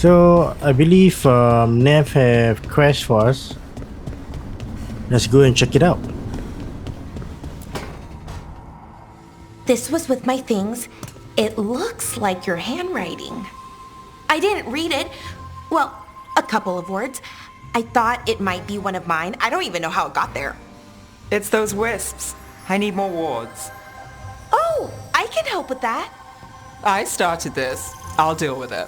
So I believe Nev have crashed for us. Let's go and check it out. This was with my things. It looks like your handwriting. I didn't read it. Well, a couple of words. I thought it might be one of mine. I don't even know how it got there. It's those wisps. I need more wards. Oh, I can help with that. I started this. I'll deal with it.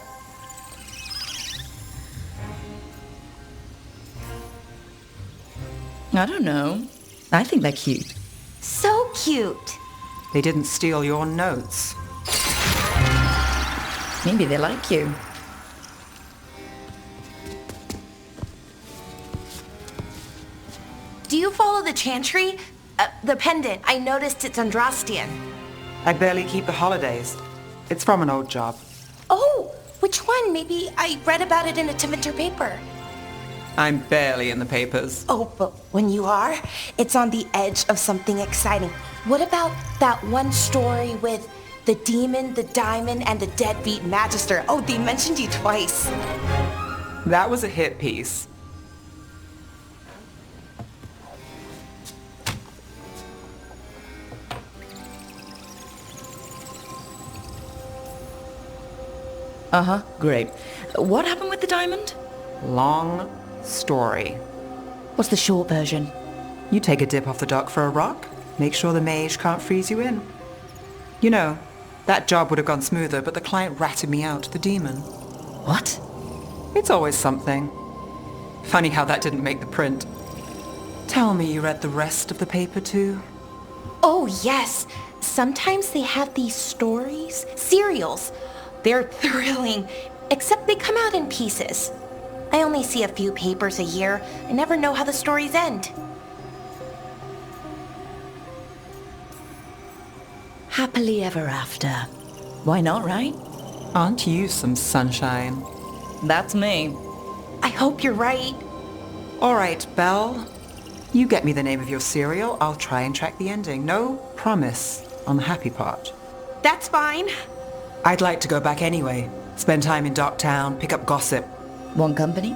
I don't know. I think they're cute. So cute. They didn't steal your notes. Maybe they like you. Do you follow the chantry? The pendant. I noticed it's Andrastian. I barely keep the holidays. It's from an old job. Oh, which one? Maybe I read about it in a Timenter paper. I'm barely in the papers. Oh, but when you are, it's on the edge of something exciting. What about that one story with the demon, the diamond, and the deadbeat magister? Oh, they mentioned you twice. That was a hit piece. Uh-huh, great. What happened with the diamond? Long story. What's the short version? You take a dip off the dock for a rock, make sure the mage can't freeze you in. You know, that job would have gone smoother, but the client ratted me out, the demon. What? It's always something. Funny how that didn't make the print. Tell me you read the rest of the paper too? Oh, yes. Sometimes they have these stories, serials. They're thrilling, except they come out in pieces. I only see a few papers a year. I never know how the stories end. Happily ever after. Why not, right? Aren't you some sunshine? That's me. I hope you're right. All right, Belle. You get me the name of your cereal. I'll try and track the ending. No promise on the happy part. That's fine. I'd like to go back anyway. Spend time in Docktown, pick up gossip. Want company?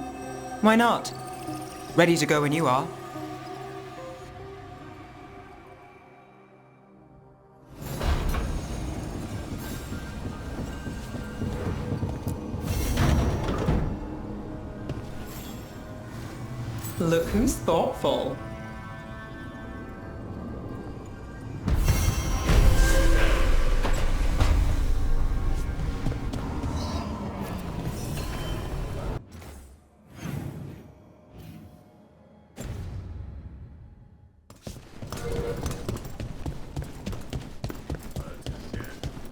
Why not? Ready to go when you are. Look who's thoughtful.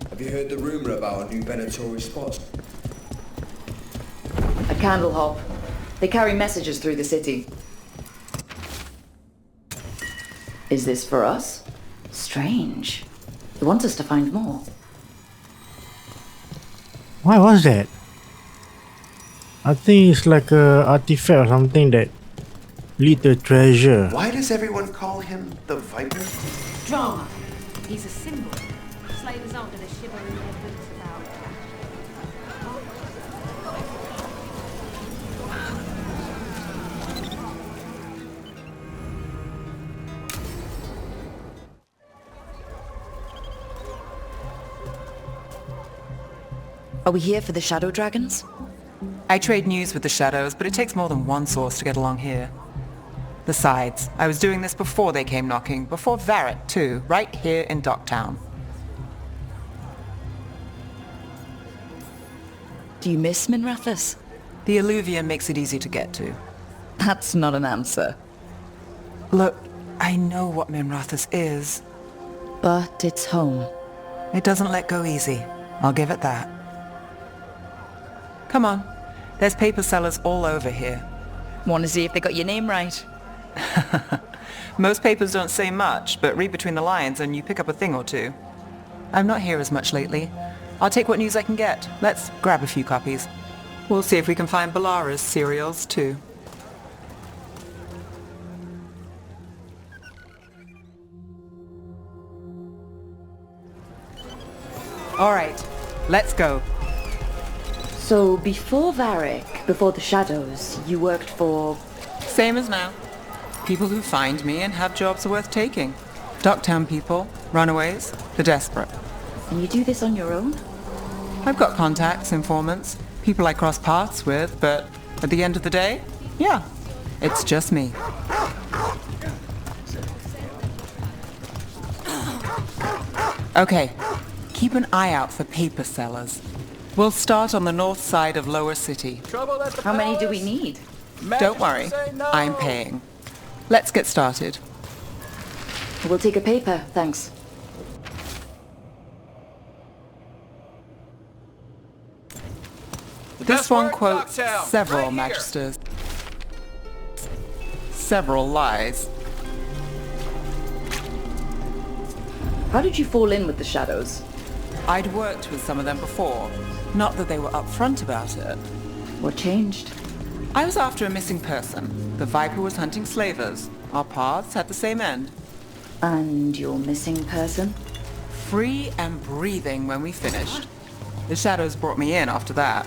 Have you heard the rumour about a new Venatori spot? A candle hop. They carry messages through the city. Is this for us? Strange. They want us to find more. Why was that? I think it's like a artifact or something that lead to treasure. Why does everyone call him the Viper? Drama. He's a symbol. Slavers aren't going to shiver in their boots about. Are we here for the shadow dragons? I trade news with the shadows, but it takes more than one source to get along here. Besides, I was doing this before they came knocking, before Varret too, right here in Docktown. Do you miss Minrathous? The Alluvium makes it easy to get to. That's not an answer. Look, I know what Minrathous is. But it's home. It doesn't let go easy. I'll give it that. Come on. There's paper sellers all over here. Want to see if they got your name right? Most papers don't say much, but read between the lines and you pick up a thing or two. I'm not here as much lately. I'll take what news I can get. Let's grab a few copies. We'll see if we can find Balara's cereals too. All right, let's go. So before Varric, before the Shadows, you worked for... Same as now. People who find me and have jobs worth taking. Docktown people, runaways, the desperate. And you do this on your own? I've got contacts, informants, people I cross paths with, but at the end of the day, yeah, it's just me. Okay, keep an eye out for paper sellers. We'll start on the north side of Lower City. How many do we need? Don't worry, I'm paying. Let's get started. We'll take a paper, thanks. This one quotes several magisters. Several lies. How did you fall in with the Shadows? I'd worked with some of them before. Not that they were upfront about it. What changed? I was after a missing person. The Viper was hunting slavers. Our paths had the same end. And your missing person? Free and breathing when we finished. The Shadows brought me in after that.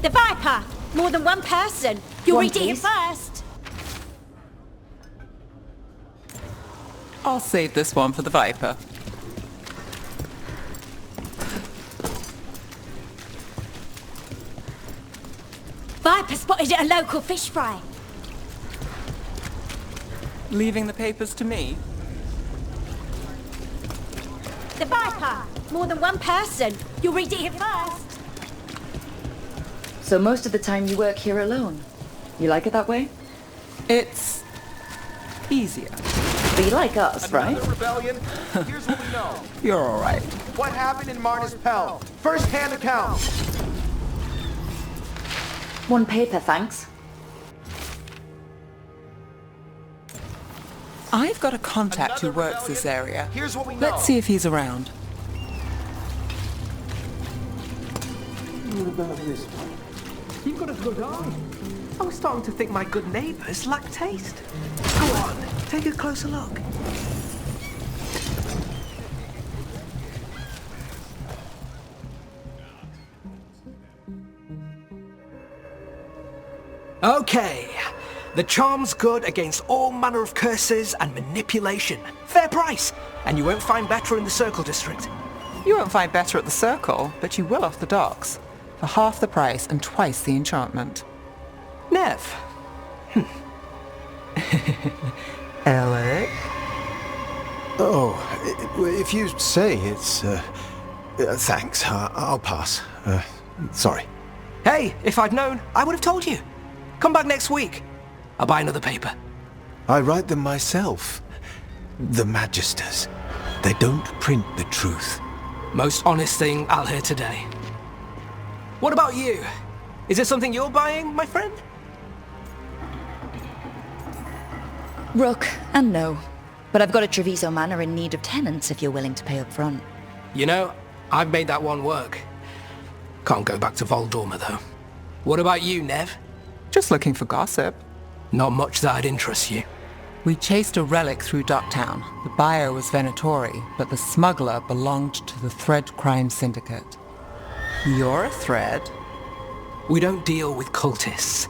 The Viper! More than one person! You'll One, read it here please. first! I'll save this one for the Viper. Viper spotted at a local fish fry. Leaving the papers to me? The Viper! More than one person! You'll read it here first! So most of the time you work here alone. You like it that way? It's easier. But you like us, right? Another rebellion? Here's what we know. You're all right. What happened in Martis Pell? First-hand account. One paper, thanks. I've got a contact who Another works this rebellion? area. Here's what we know. Let's see if he's around. You've got a good eye. I was starting to think my good neighbours lack taste. Go on, take a closer look. Okay. The charm's good against all manner of curses and manipulation. Fair price. And you won't find better in the Circle District. You won't find better at the Circle, but you will off the docks. For half the price and twice the enchantment. Nev. Alec? Oh, if you say it's... thanks, I'll pass. Sorry. Hey, if I'd known, I would have told you. Come back next week. I'll buy another paper. I write them myself. The Magisters. They don't print the truth. Most honest thing I'll hear today. What about you? Is it something you're buying, my friend? Rook, and no. But I've got a Treviso Manor in need of tenants if you're willing to pay up front. You know, I've made that one work. Can't go back to Voldorma, though. What about you, Nev? Just looking for gossip. Not much that'd interest you. We chased a relic through Docktown. The buyer was Venatori, but the smuggler belonged to the Thread Crime Syndicate. You're a thread? We don't deal with cultists.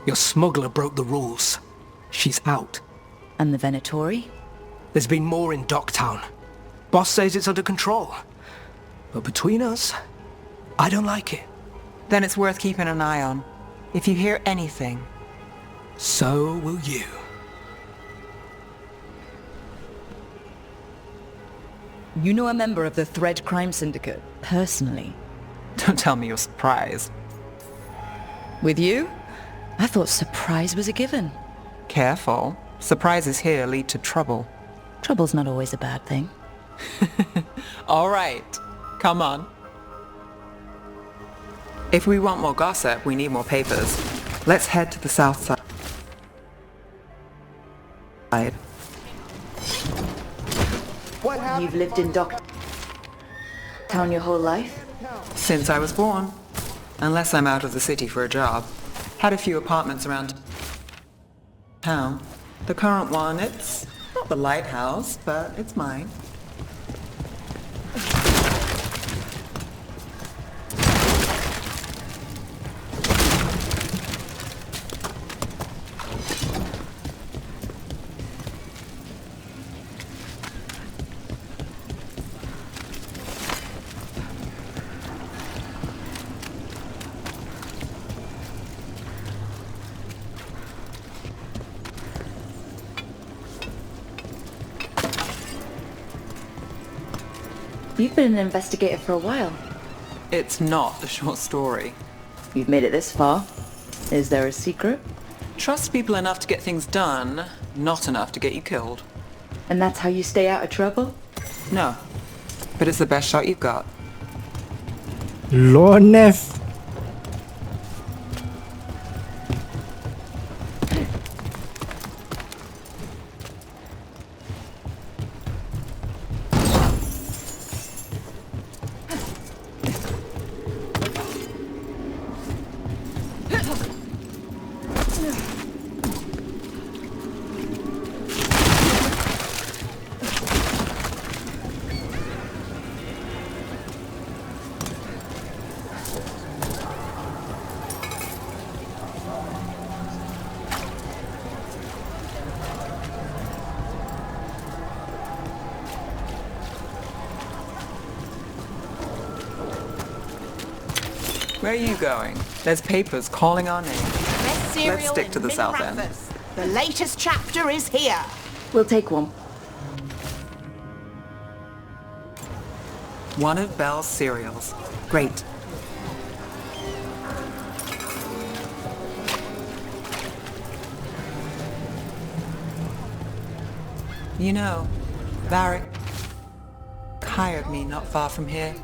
Your smuggler broke the rules. She's out. And the Venatori? There's been more in Docktown. Boss says it's under control. But between us, I don't like it. Then it's worth keeping an eye on. If you hear anything. So will you. You know a member of the Thread Crime Syndicate, personally? Don't tell me you're surprised. With you? I thought surprise was a given. Careful. Surprises here lead to trouble. Trouble's not always a bad thing. All right. Come on. If we want more gossip, we need more papers. Let's head to the south side. What happened? You've lived in Town your whole life? Since I was born. Unless I'm out of the city for a job. Had a few apartments around town. The current one, it's not the lighthouse, but it's mine. You've been an investigator for a while. It's not a short story. You've made it this far. Is there a secret? Trust people enough to get things done, not enough to get you killed. And that's how you stay out of trouble? No. But it's the best shot you've got. Lord Neff. Where are you going? There's papers calling our name. Best cereal Let's stick to the in south end. Rathers. The latest chapter is here. We'll take one. One of Belle's cereals. Great. You know, Varric hired me not far from here.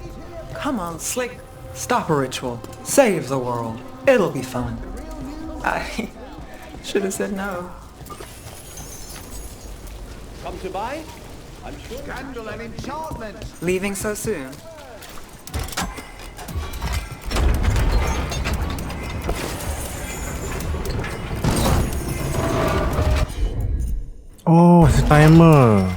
Come on, Slick. Stop a ritual. Save the world. It'll be fun. I should have said no. Come to buy? I'm sure. Scandal and enchantment. Leaving so soon? Oh, it's a timer.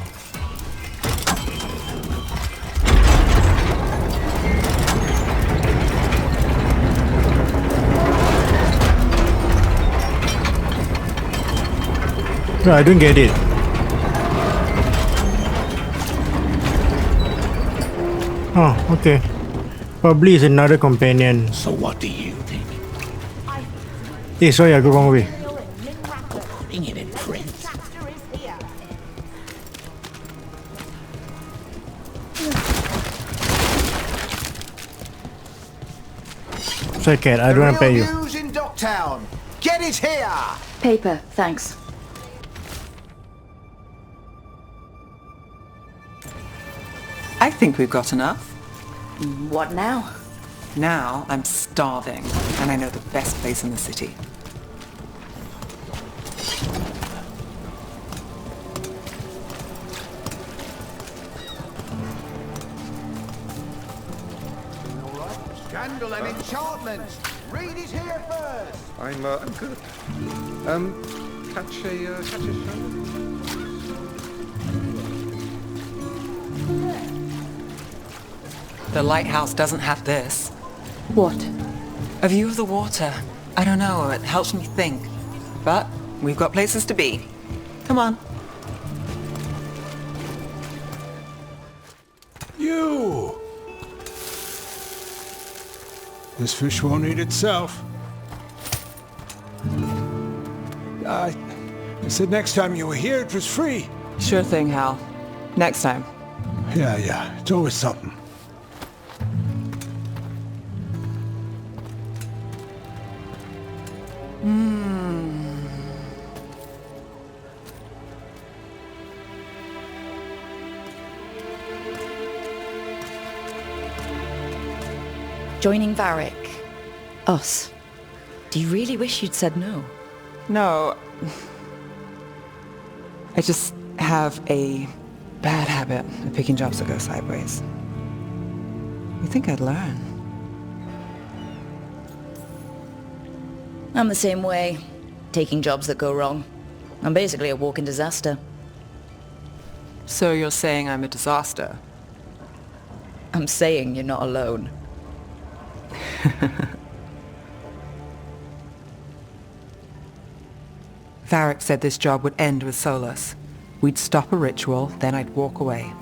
No, I don't get it. Oh, okay. Probably is another companion. So what do you think? Hey, sorry, I go wrong way. Putting it in print. Chapter is here. Sorry, cat, I don't want to pay you. News in Docktown. Get it here. Paper, thanks. I think we've got enough. What now? Now I'm starving, and I know the best place in the city. Scandal and enchantment. Read it here first. I'm good. Catch a show? The lighthouse doesn't have this. What? A view of the water. I don't know, it helps me think. But we've got places to be. Come on. You! This fish won't eat itself. I said next time you were here it was free. Sure thing, Hal. Next time. Yeah, it's always something. Joining Varric. Us. Do you really wish you'd said no? No. I just have a bad habit of picking jobs that go sideways. You think I'd learn? I'm the same way. Taking jobs that go wrong. I'm basically a walking disaster. So you're saying I'm a disaster? I'm saying you're not alone. Varric said this job would end with Solus. We'd stop a ritual, then I'd walk away.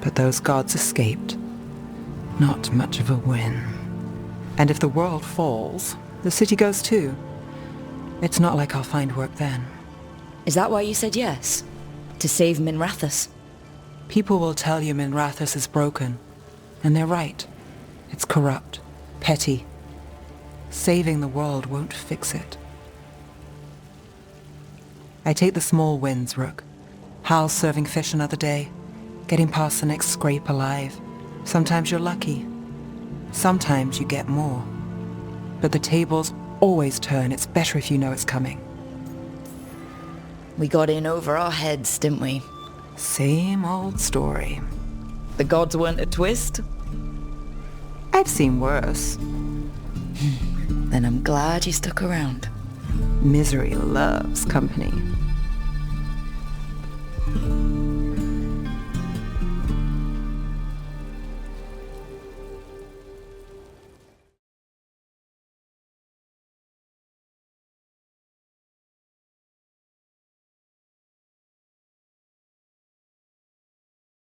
But those gods escaped. Not much of a win. And if the world falls, the city goes too. It's not like I'll find work then. Is that why you said yes? To save Minrathous? People will tell you Minrathous is broken. And they're right. It's corrupt. Petty. Saving the world won't fix it. I take the small wins, Rook. Hal serving fish another day. Getting past the next scrape alive. Sometimes you're lucky. Sometimes you get more. But the tables always turn. It's better if you know it's coming. We got in over our heads, didn't we? Same old story. The gods weren't a twist? I've seen worse. Then I'm glad you stuck around. Misery loves company.